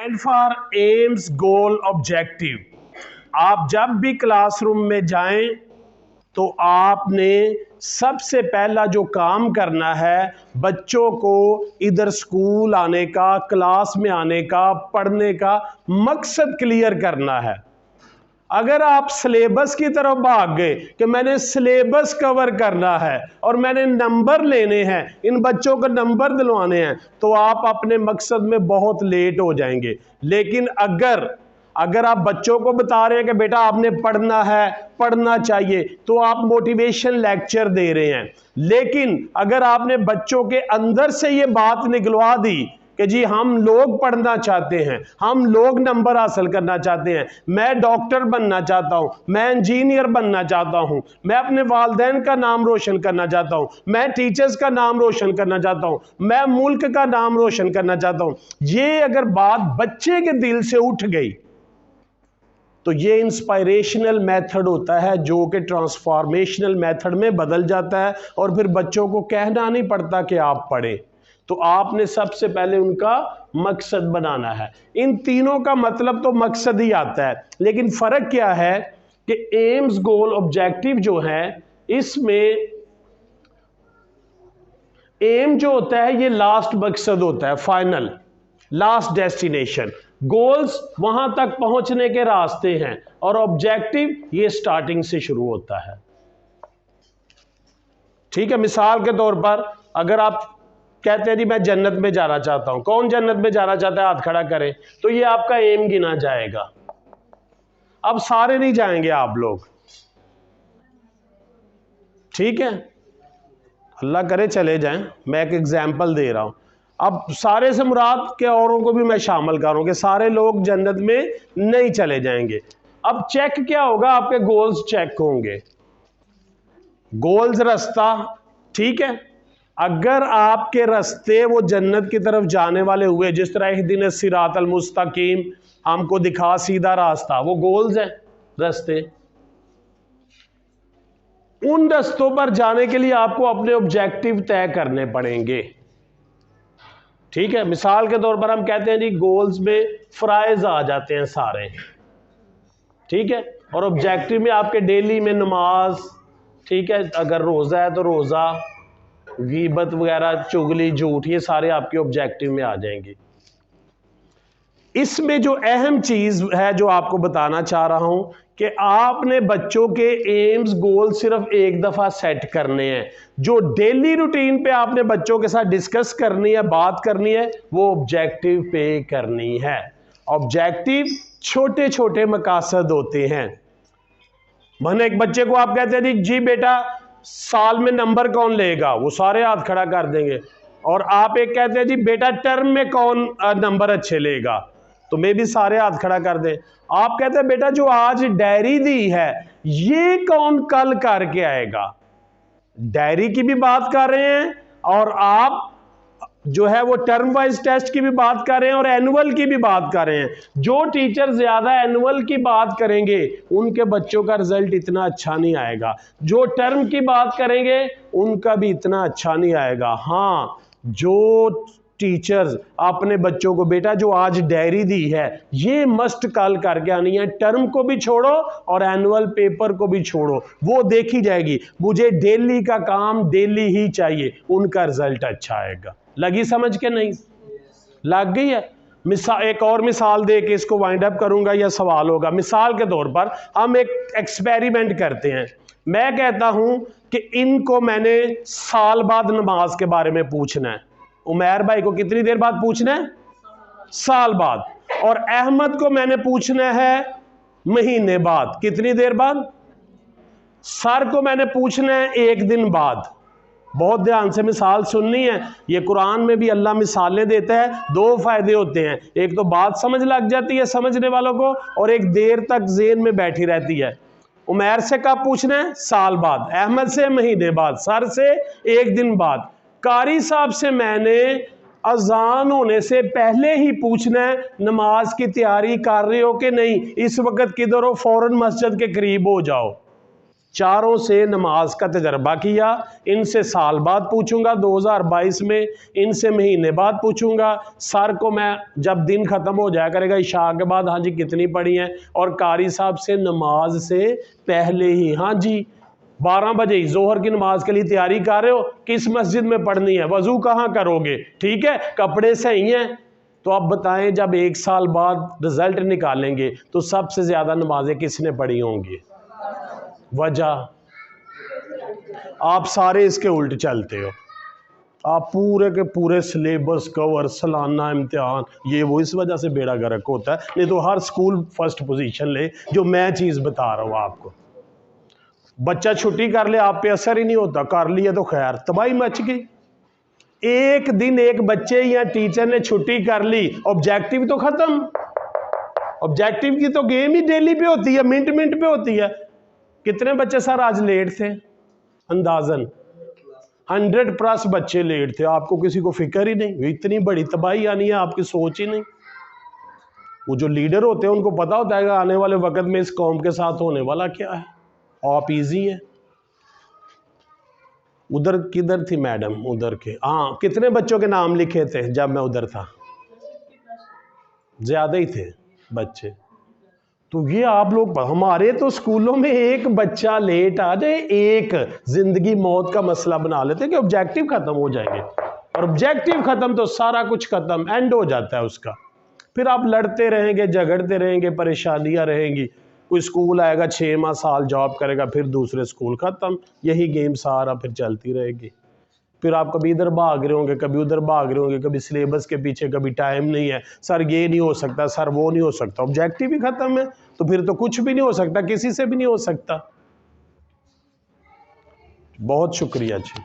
And for AIIMS goal objective. आप जब भी क्लासरूम में जाएं तो आपने सबसे पहला जो काम करना है, बच्चों को इधर स्कूल आने का, क्लास में आने का, पढ़ने का मकसद क्लियर करना है। अगर आप सिलेबस की तरफ भाग गए कि मैंने सिलेबस कवर करना है और मैंने नंबर लेने हैं, इन बच्चों को नंबर दिलवाने हैं, तो आप अपने मकसद में बहुत लेट हो जाएंगे। लेकिन अगर आप बच्चों को बता रहे हैं कि बेटा आपने पढ़ना है, पढ़ना चाहिए, तो आप मोटिवेशन लेक्चर दे रहे हैं। लेकिन अगर आपने बच्चों के अंदर से ये बात निकलवा दी कि जी हम लोग पढ़ना चाहते हैं, हम लोग नंबर हासिल करना चाहते हैं, मैं डॉक्टर बनना चाहता हूं, मैं इंजीनियर बनना चाहता हूं, मैं अपने वालिदैन का नाम रोशन करना चाहता हूं, मैं टीचर्स का नाम रोशन करना चाहता हूं, मैं मुल्क का नाम रोशन करना चाहता हूं, ये अगर बात बच्चे के दिल से उठ गई तो ये इंस्पायरेशनल मेथड होता है जो कि ट्रांसफॉर्मेशनल मेथड में बदल जाता है और फिर बच्चों को कहना नहीं पड़ता कि आप पढ़ें। तो आपने सबसे पहले उनका मकसद बनाना है। इन तीनों का मतलब तो मकसद ही आता है, लेकिन फर्क क्या है कि एम्स गोल ऑब्जेक्टिव जो है, इसमें एम जो होता है ये लास्ट मकसद होता है, फाइनल, लास्ट डेस्टिनेशन। गोल्स वहां तक पहुंचने के रास्ते हैं और ऑब्जेक्टिव ये स्टार्टिंग से शुरू होता है। ठीक है, मिसाल के तौर पर अगर आप कहते हैं जी मैं जन्नत में जाना चाहता हूं, कौन जन्नत में जाना चाहता है, हाथ खड़ा करें, तो ये आपका एम गिना जाएगा। अब सारे नहीं जाएंगे आप लोग, ठीक है, अल्लाह करे चले जाएं, मैं एक एग्जाम्पल दे रहा हूं। अब सारे से मुराद के औरों को भी मैं शामिल करूं कि सारे लोग जन्नत में नहीं चले जाएंगे। अब चेक क्या होगा, आपके गोल्स चेक होंगे, गोल्स रास्ता, ठीक है। अगर आपके रास्ते वो जन्नत की तरफ जाने वाले हुए, जिस तरह इहदिन सिरातल मुस्तकीम, हमको दिखा सीधा रास्ता, वो गोल्स हैं, रास्ते। उन रास्तों पर जाने के लिए आपको अपने ऑब्जेक्टिव तय करने पड़ेंगे, ठीक है। मिसाल के तौर पर हम कहते हैं जी गोल्स में फ्राइज आ जाते हैं सारे, ठीक है, और ऑब्जेक्टिव में आपके डेली में नमाज, ठीक है, अगर रोज़ा है तो रोज़ा, गीबत वगैरह, चुगली, झूठ, ये सारे आपके ऑब्जेक्टिव में आ जाएंगे। इसमें जो अहम चीज है जो आपको बताना चाह रहा हूं कि आपने बच्चों के एम्स गोल सिर्फ एक दफा सेट करने हैं। जो डेली रूटीन पे आपने बच्चों के साथ डिस्कस करनी है, बात करनी है, वो ऑब्जेक्टिव पे करनी है। ऑब्जेक्टिव छोटे छोटे मकासद होते हैं। मैंने एक बच्चे को आप कहते हैं जी बेटा साल में नंबर कौन लेगा, वो सारे हाथ खड़ा कर देंगे। और आप एक कहते हैं जी बेटा टर्म में कौन नंबर अच्छे लेगा, तो मैं भी सारे हाथ खड़ा कर दें। आप कहते हैं बेटा जो आज डायरी दी है ये कौन कल करके आएगा। डायरी की भी बात कर रहे हैं और आप जो है वो टर्म वाइज टेस्ट की भी बात कर रहे हैं और एनुअल की भी बात कर रहे हैं। जो टीचर ज्यादा एनुअल की बात करेंगे उनके बच्चों का रिजल्ट इतना अच्छा नहीं आएगा, जो टर्म की बात करेंगे उनका भी इतना अच्छा नहीं आएगा। हाँ, जो टीचर्स अपने बच्चों को बेटा जो आज डायरी दी है ये मस्ट कल करके आनी है, टर्म को भी छोड़ो और एनुअल पेपर को भी छोड़ो, वो देखी जाएगी, मुझे डेली का काम डेली ही चाहिए, उनका रिजल्ट अच्छा आएगा। लगी समझ के नहीं? लग गई है? एक और मिसाल दे के इसको वाइंड अप करूंगा या सवाल होगा। मिसाल के तौर पर हम एक एक्सपेरिमेंट करते हैं। मैं कहता हूं कि इनको मैंने साल बाद नमाज के बारे में पूछना है। उमैर भाई को कितनी देर बाद पूछना है? साल बाद। और अहमद को मैंने पूछना है महीने बाद। कितनी देर बाद? सर को मैंने पूछना है एक दिन बाद। बहुत ध्यान से मिसाल सुननी है, ये कुरान में भी अल्लाह मिसालें देता है। दो फायदे होते हैं, एक तो बात समझ लग जाती है समझने वालों को, और एक देर तक ज़हन में बैठी रहती है। उमैर से कब पूछना है? साल बाद। अहमद से महीने बाद। सर से एक दिन बाद। कारी साहब से मैंने अजान होने से पहले ही पूछना है नमाज की तैयारी कर रहे हो कि नहीं, इस वक्त किधर हो, फौरन मस्जिद के करीब हो जाओ। चारों से नमाज का तजर्बा किया, इनसे साल बाद पूछूंगा 2022 में, इनसे महीने बाद पूछूंगा, सर को मैं जब दिन ख़त्म हो जाया करेगा इशा के बाद, हाँ जी कितनी पढ़ी हैं, और कारी साहब से नमाज से पहले ही, हाँ जी 12 बजे जोहर की नमाज के लिए तैयारी कर रहे हो, किस मस्जिद में पढ़नी है, वजू कहाँ करोगे, ठीक है, कपड़े सही हैं, तो आप बताएं जब 1 साल बाद रिजल्ट निकालेंगे तो सबसे ज़्यादा नमाजें किसने पढ़ी होंगी? वजह आप सारे इसके उल्ट चलते हो, आप पूरे के पूरे सिलेबस कवर, सालाना इम्तिहान, ये वो, इस वजह से बेड़ा गर्क होता है। नहीं तो हर स्कूल फर्स्ट पोजीशन ले, जो मैं चीज़ बता रहा हूँ आपको। बच्चा छुट्टी कर ले आप पे असर ही नहीं होता, कर लिया तो खैर तबाही मच गई। एक दिन एक बच्चे या टीचर ने छुट्टी कर ली, ऑब्जेक्टिव तो खत्म। ऑब्जेक्टिव की तो गेम ही डेली पे होती है, मिनट मिनट पे होती है। कितने बच्चे सर आज लेट थे? अंदाजन 100+ बच्चे लेट थे, आपको किसी को फिक्र ही नहीं। इतनी बड़ी तबाही आनी है, आपकी सोच ही नहीं। वो जो लीडर होते हैं उनको पता होता है कि आने वाले वक्त में इस कौम के साथ होने वाला क्या है। आप इजी है। उधर किधर थी मैडम? उधर के, हाँ, कितने बच्चों के नाम लिखे थे जब मैं उधर था? ज्यादा ही थे बच्चे। तो ये आप लोग, हमारे तो स्कूलों में एक बच्चा लेट आ जाए, एक जिंदगी मौत का मसला बना लेते कि ऑब्जेक्टिव खत्म हो जाएंगे, और ऑब्जेक्टिव खत्म तो सारा कुछ खत्म, एंड हो जाता है उसका। फिर आप लड़ते रहेंगे, झगड़ते रहेंगे, परेशानियां रहेंगी। कोई स्कूल आएगा 6 माह साल जॉब करेगा, फिर दूसरे स्कूल खत्म, यही गेम सारा फिर चलती रहेगी। फिर आप कभी इधर भाग रहे होंगे, कभी उधर भाग रहे होंगे, कभी सिलेबस के पीछे, कभी टाइम नहीं है, सर ये नहीं हो सकता, सर वो नहीं हो सकता। ऑब्जेक्टिव ही खत्म है तो फिर तो कुछ भी नहीं हो सकता, किसी से भी नहीं हो सकता। बहुत शुक्रिया जी।